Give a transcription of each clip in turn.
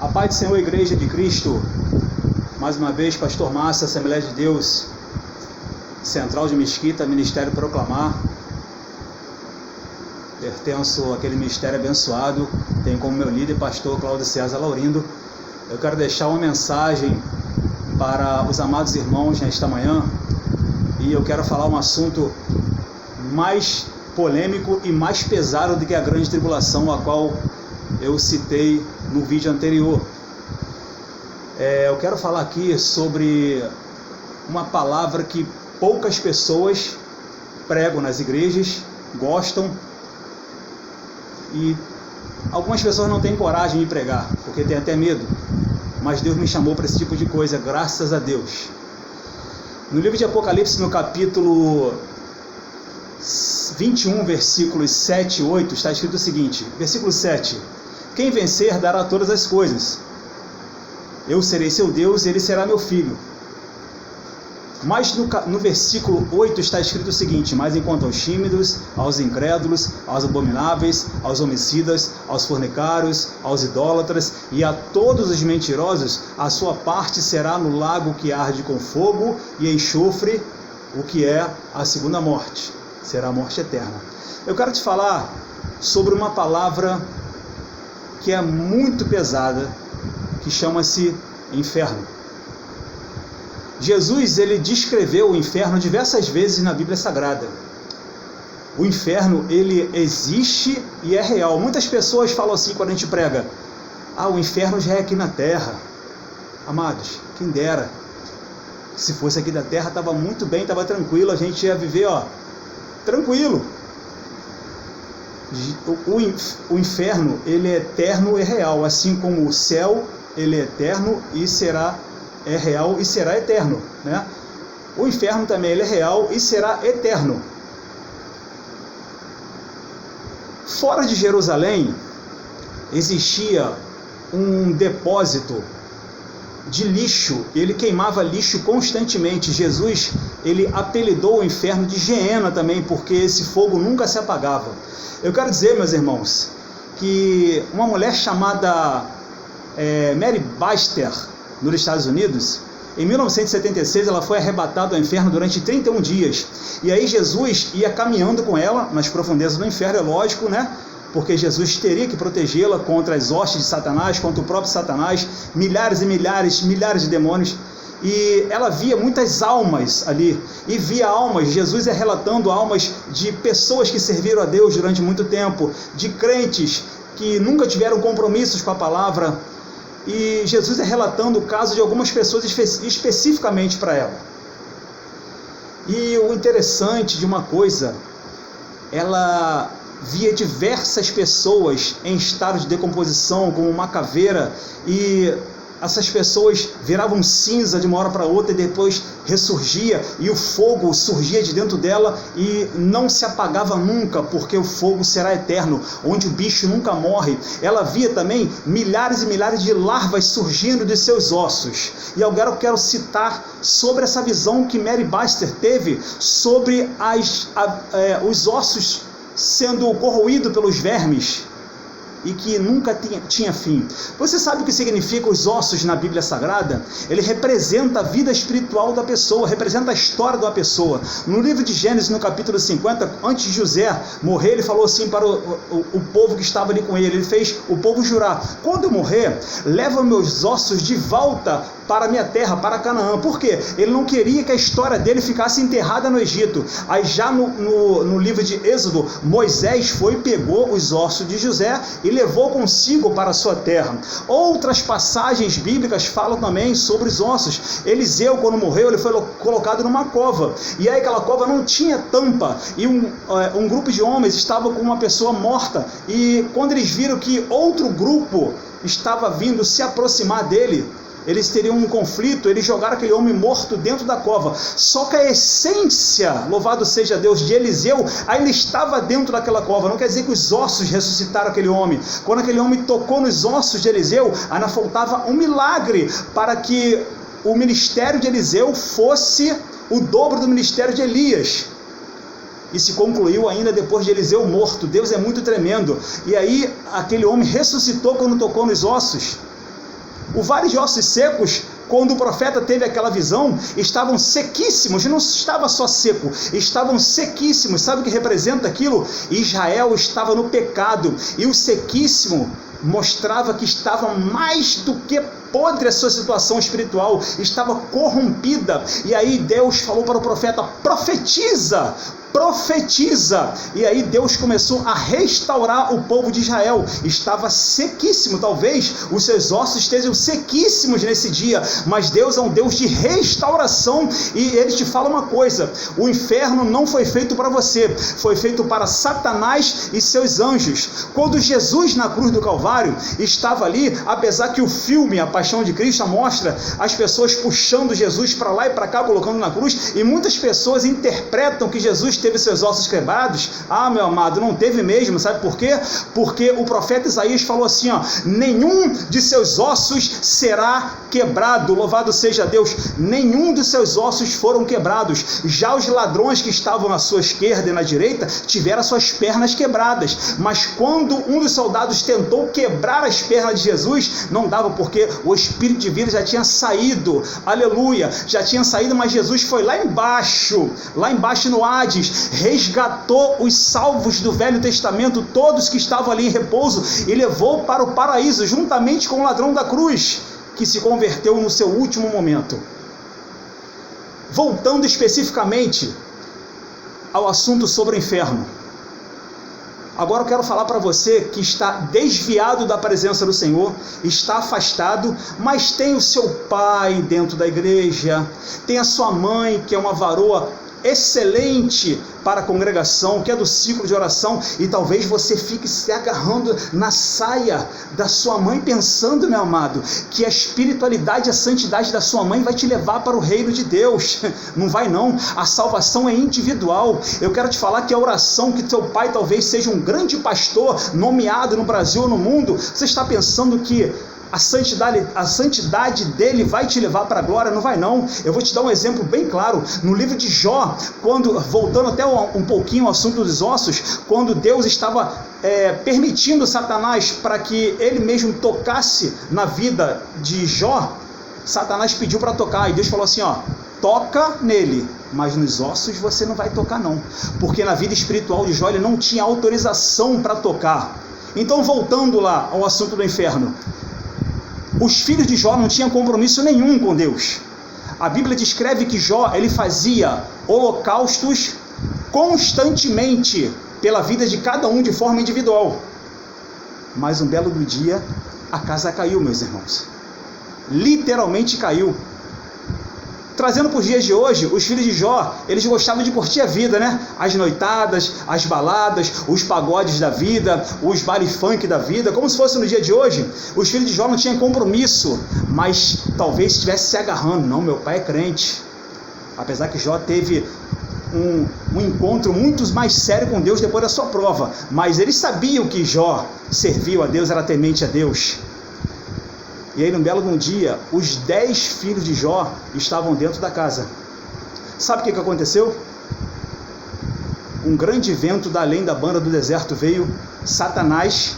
A paz do Senhor, Igreja de Cristo. Mais uma vez, Pastor Márcio, Assembleia de Deus, Central de Mesquita, Ministério Proclamar. Pertenço àquele ministério abençoado. Tenho como meu líder, Pastor Cláudio César Laurindo. Eu quero deixar uma mensagem para os amados irmãos nesta manhã. E eu quero falar um assunto mais polêmico e mais pesado do que a grande tribulação, a qual eu citei no vídeo anterior. Eu quero falar aqui sobre uma palavra que poucas pessoas pregam nas igrejas, gostam, e algumas pessoas não têm coragem de pregar, porque tem até medo, mas Deus me chamou para esse tipo de coisa, graças a Deus. No livro de Apocalipse, no capítulo 21, versículos 7 e 8, está escrito o seguinte, versículo 7: quem vencer dará todas as coisas, eu serei seu Deus e ele será meu filho. Mas no versículo 8 está escrito o seguinte: mas enquanto aos tímidos, aos incrédulos, aos abomináveis, aos homicidas, aos fornicários, aos idólatras e a todos os mentirosos, a sua parte será no lago que arde com fogo e enxofre, o que é a segunda morte, será a morte eterna. Eu quero te falar sobre uma palavra que é muito pesada, que chama-se inferno. Jesus, ele descreveu o inferno diversas vezes na Bíblia Sagrada. O inferno, ele existe e é real. Muitas pessoas falam assim quando a gente prega: o inferno já é aqui na terra. Amados, quem dera. Se fosse aqui da terra, estava muito bem, estava tranquilo, a gente ia viver, tranquilo. O inferno, ele é eterno e real, assim como o céu, ele é eterno e é real e será eterno, né? O inferno também, ele é real e será eterno. Fora de Jerusalém existia um depósito de lixo, ele queimava lixo constantemente. Jesus, ele apelidou o inferno de Geena também, porque esse fogo nunca se apagava. Eu quero dizer, meus irmãos, que uma mulher chamada Mary Baxter, nos Estados Unidos, em 1976, ela foi arrebatada ao inferno durante 31 dias. E aí Jesus ia caminhando com ela nas profundezas do inferno, é lógico, né? Porque Jesus teria que protegê-la contra as hostes de Satanás, contra o próprio Satanás, milhares e milhares de demônios. E ela via muitas almas ali, e via almas, Jesus é relatando almas de pessoas que serviram a Deus durante muito tempo, de crentes que nunca tiveram compromissos com a palavra, e Jesus é relatando o caso de algumas pessoas especificamente para ela. E o interessante de uma coisa, ela via diversas pessoas em estado de decomposição, como uma caveira, e essas pessoas viravam cinza de uma hora para outra e depois ressurgia, e o fogo surgia de dentro dela e não se apagava nunca, porque o fogo será eterno, onde o bicho nunca morre. Ela via também milhares e milhares de larvas surgindo de seus ossos. E agora eu quero citar sobre essa visão que Mary Baxter teve sobre os ossos sendo corroídos pelos vermes, e que nunca tinha fim. Você sabe o que significa os ossos na Bíblia Sagrada? Ele representa a vida espiritual da pessoa, representa a história da pessoa. No livro de Gênesis, no capítulo 50, antes de José morrer, ele falou assim para o povo que estava ali com ele, ele fez o povo jurar: quando eu morrer, leva meus ossos de volta para a minha terra, para Canaã. Por quê? Ele não queria que a história dele ficasse enterrada no Egito. Aí já no livro de Êxodo, Moisés foi e pegou os ossos de José e levou consigo para a sua terra. Outras passagens bíblicas falam também sobre os ossos. Eliseu, quando morreu, ele foi colocado numa cova, e aí aquela cova não tinha tampa, e um grupo de homens estava com uma pessoa morta, e quando eles viram que outro grupo estava vindo se aproximar dele, eles teriam um conflito, eles jogaram aquele homem morto dentro da cova. Só que a essência, louvado seja Deus, de Eliseu, ainda estava dentro daquela cova. Não quer dizer que os ossos ressuscitaram aquele homem. Quando aquele homem tocou nos ossos de Eliseu, ainda faltava um milagre para que o ministério de Eliseu fosse o dobro do ministério de Elias. E se concluiu ainda depois de Eliseu morto. Deus é muito tremendo. E aí aquele homem ressuscitou quando tocou nos ossos. O vale de ossos secos, quando o profeta teve aquela visão, estavam sequíssimos, não estava só seco, estavam sequíssimos. Sabe o que representa aquilo? Israel estava no pecado, e o sequíssimo mostrava que estava mais do que podre a sua situação espiritual, estava corrompida. E aí Deus falou para o profeta: profetiza, profetiza. E aí Deus começou a restaurar o povo de Israel. Estava sequíssimo, talvez os seus ossos estejam sequíssimos nesse dia, mas Deus é um Deus de restauração. E ele te fala uma coisa: o inferno não foi feito para você, foi feito para Satanás e seus anjos. Quando Jesus na cruz do Calvário estava ali, apesar que o filme A Paixão de Cristo mostra as pessoas puxando Jesus para lá e para cá, colocando na cruz, e muitas pessoas interpretam que Jesus teve seus ossos quebrados. Ah, meu amado, não teve mesmo. Sabe por quê? Porque o profeta Isaías falou assim, ó: nenhum de seus ossos será quebrado. Louvado seja Deus. Nenhum dos seus ossos foram quebrados. Já os ladrões que estavam à sua esquerda e na direita tiveram suas pernas quebradas, mas quando um dos soldados tentou quebrar as pernas de Jesus, não dava, porque o espírito de vida já tinha saído. Aleluia, já tinha saído, mas Jesus foi lá embaixo no Hades, resgatou os salvos do Velho Testamento, todos que estavam ali em repouso, e levou para o paraíso, juntamente com o ladrão da cruz, que se converteu no seu último momento. Voltando especificamente ao assunto sobre o inferno, agora eu quero falar para você que está desviado da presença do Senhor, está afastado, mas tem o seu pai dentro da igreja, tem a sua mãe, que é uma varoa excelente para a congregação, que é do ciclo de oração, e talvez você fique se agarrando na saia da sua mãe, pensando, meu amado, que a espiritualidade, a santidade da sua mãe vai te levar para o reino de Deus. Não vai não, a salvação é individual. Eu quero te falar que a oração, que teu pai talvez seja um grande pastor nomeado no Brasil ou no mundo, você está pensando que a santidade dele vai te levar para a glória? Não vai não. Eu vou te dar um exemplo bem claro. No livro de Jó, voltando até um pouquinho ao assunto dos ossos, quando Deus estava permitindo Satanás para que ele mesmo tocasse na vida de Jó, Satanás pediu para tocar, e Deus falou assim, ó: toca nele, mas nos ossos você não vai tocar não, porque na vida espiritual de Jó ele não tinha autorização para tocar. Então, voltando lá ao assunto do inferno, os filhos de Jó não tinham compromisso nenhum com Deus. A Bíblia descreve que Jó, ele fazia holocaustos constantemente pela vida de cada um de forma individual. Mas um belo dia, a casa caiu, meus irmãos. Literalmente caiu. Trazendo para os dias de hoje, os filhos de Jó, eles gostavam de curtir a vida, né? As noitadas, as baladas, os pagodes da vida, os baile funk da vida, como se fosse no dia de hoje. Os filhos de Jó não tinham compromisso, mas talvez estivesse se agarrando. Não, meu pai é crente. Apesar que Jó teve um encontro muito mais sério com Deus depois da sua prova, mas eles sabiam que Jó serviu a Deus, era temente a Deus. E aí, num belo dia, os 10 filhos de Jó estavam dentro da casa. Sabe o que aconteceu? Um grande vento da além da banda do deserto veio, Satanás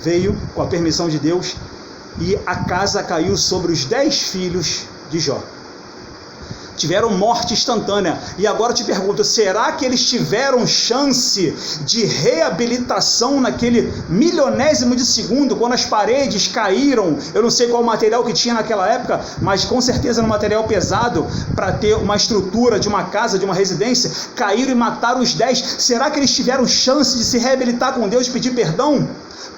veio com a permissão de Deus, e a casa caiu sobre os 10 filhos de Jó. Tiveram morte instantânea. E agora eu te pergunto, será que eles tiveram chance de reabilitação naquele milionésimo de segundo, quando as paredes caíram? Eu não sei qual material que tinha naquela época, mas com certeza era um material pesado para ter uma estrutura de uma casa, de uma residência. Caíram e mataram os 10. Será que eles tiveram chance de se reabilitar com Deus e pedir perdão?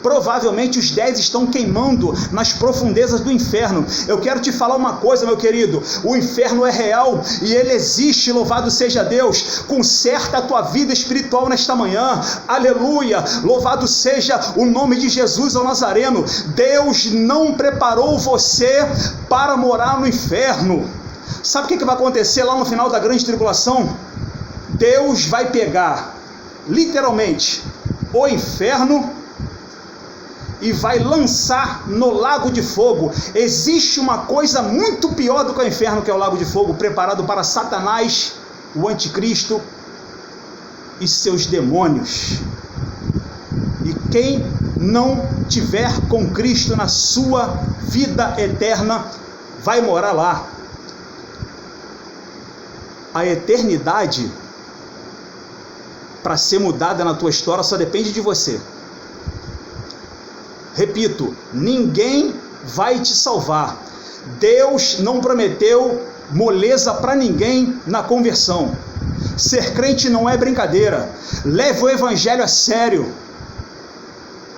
Provavelmente os 10 estão queimando nas profundezas do inferno. Eu quero te falar uma coisa, meu querido: o inferno é real e ele existe, louvado seja Deus. Conserta a tua vida espiritual nesta manhã, aleluia, louvado seja o nome de Jesus ao Nazareno. Deus não preparou você para morar no inferno. Sabe o que vai acontecer lá no final da grande tribulação? Deus vai pegar, literalmente, o inferno e vai lançar no lago de fogo. Existe uma coisa muito pior do que o inferno, que é o lago de fogo, preparado para Satanás, o anticristo e seus demônios. E quem não tiver com Cristo na sua vida eterna, vai morar lá. A eternidade, para ser mudada na tua história, só depende de você. Repito, ninguém vai te salvar. Deus não prometeu moleza para ninguém na conversão. Ser crente não é brincadeira. Leve o evangelho a sério.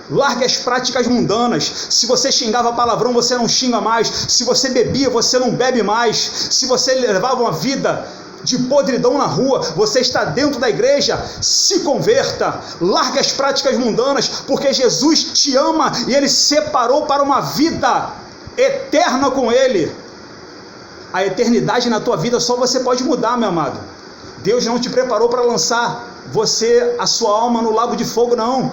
Largue as práticas mundanas. Se você xingava palavrão, você não xinga mais. Se você bebia, você não bebe mais. Se você levava uma vida de podridão na rua, você está dentro da igreja, se converta, largue as práticas mundanas, porque Jesus te ama e Ele separou para uma vida eterna com Ele. A eternidade na tua vida só você pode mudar, meu amado. Deus não te preparou para lançar você, a sua alma, no lago de fogo, não.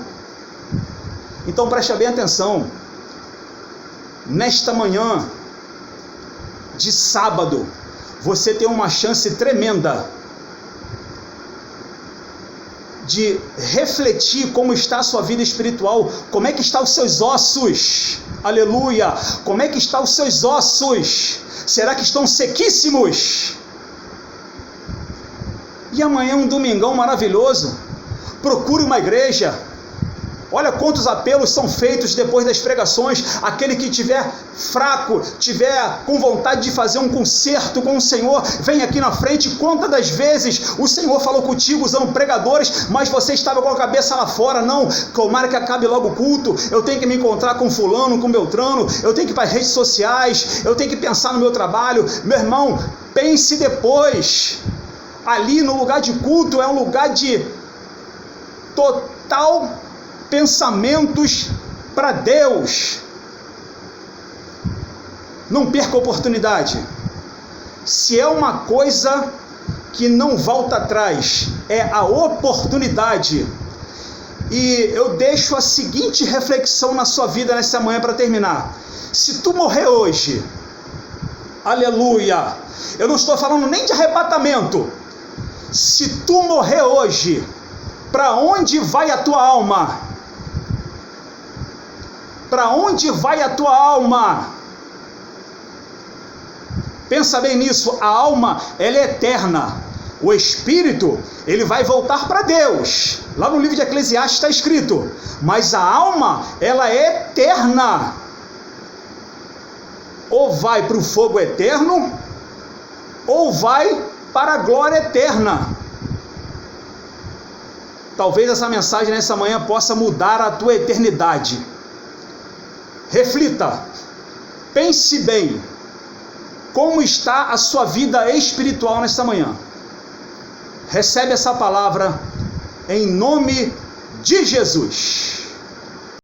Então preste bem atenção. Nesta manhã de sábado, você tem uma chance tremenda de refletir como está a sua vida espiritual, como é que estão os seus ossos, aleluia, como é que estão os seus ossos, será que estão sequíssimos? E amanhã um domingão maravilhoso, procure uma igreja. Olha quantos apelos são feitos depois das pregações. Aquele que estiver fraco, tiver com vontade de fazer um concerto com o Senhor, vem aqui na frente. Quantas das vezes o Senhor falou contigo usando pregadores, mas você estava com a cabeça lá fora? Não, tomara que acabe logo o culto, eu tenho que me encontrar com fulano, com Beltrano, eu tenho que ir para as redes sociais, eu tenho que pensar no meu trabalho. Meu irmão, pense depois. Ali no lugar de culto é um lugar de total pensamentos para Deus. Não perca a oportunidade. Se é uma coisa que não volta atrás, é a oportunidade. E eu deixo a seguinte reflexão na sua vida nessa manhã para terminar. Se tu morrer hoje, aleluia, eu não estou falando nem de arrebatamento. Se tu morrer hoje, para onde vai a tua alma? Para onde vai a tua alma? Pensa bem nisso. A alma, ela é eterna. O espírito, ele vai voltar para Deus. Lá no livro de Eclesiastes está escrito. Mas a alma, ela é eterna. Ou vai para o fogo eterno, ou vai para a glória eterna. Talvez essa mensagem nessa manhã possa mudar a tua eternidade. Reflita, pense bem, como está a sua vida espiritual nesta manhã. Recebe essa palavra em nome de Jesus.